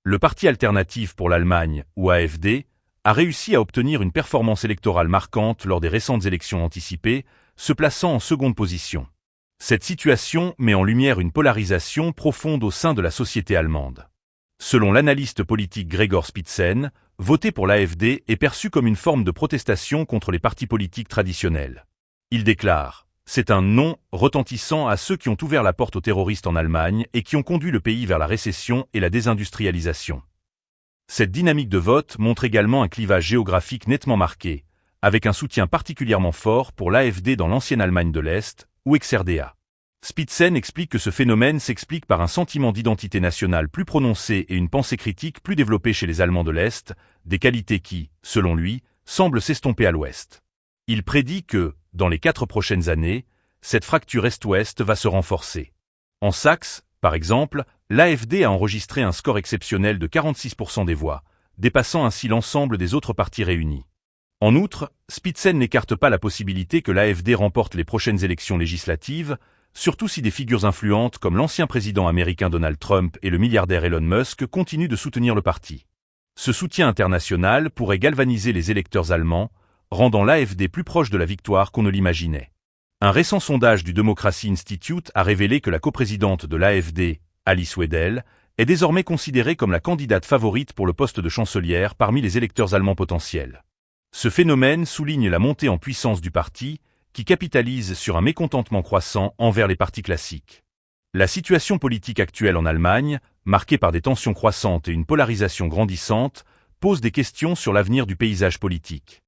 Le Parti alternatif pour l'Allemagne, ou AfD, a réussi à obtenir une performance électorale marquante lors des récentes élections anticipées, se plaçant en seconde position. Cette situation met en lumière une polarisation profonde au sein de la société allemande. Selon l'analyste politique Gregor Spitzen, voter pour l'AfD est perçu comme une forme de protestation contre les partis politiques traditionnels. Il déclare « C'est un non retentissant à ceux qui ont ouvert la porte aux terroristes en Allemagne et qui ont conduit le pays vers la récession et la désindustrialisation. » Cette dynamique de vote montre également un clivage géographique nettement marqué, avec un soutien particulièrement fort pour l'AfD dans l'ancienne Allemagne de l'Est, ou ex-RDA. Spitzen explique que ce phénomène s'explique par un sentiment d'identité nationale plus prononcé et une pensée critique plus développée chez les Allemands de l'Est, des qualités qui, selon lui, semblent s'estomper à l'Ouest. Il prédit que, dans les 4 prochaines années, cette fracture Est-Ouest va se renforcer. En Saxe, par exemple, l'AfD a enregistré un score exceptionnel de 46% des voix, dépassant ainsi l'ensemble des autres partis réunis. En outre, Spitzen n'écarte pas la possibilité que l'AfD remporte les prochaines élections législatives, surtout si des figures influentes comme l'ancien président américain Donald Trump et le milliardaire Elon Musk continuent de soutenir le parti. Ce soutien international pourrait galvaniser les électeurs allemands, rendant l'AfD plus proche de la victoire qu'on ne l'imaginait. Un récent sondage du Democracy Institute a révélé que la coprésidente de l'AfD, Alice Weidel, est désormais considérée comme la candidate favorite pour le poste de chancelière parmi les électeurs allemands potentiels. Ce phénomène souligne la montée en puissance du parti, qui capitalise sur un mécontentement croissant envers les partis classiques. La situation politique actuelle en Allemagne, marquée par des tensions croissantes et une polarisation grandissante, pose des questions sur l'avenir du paysage politique.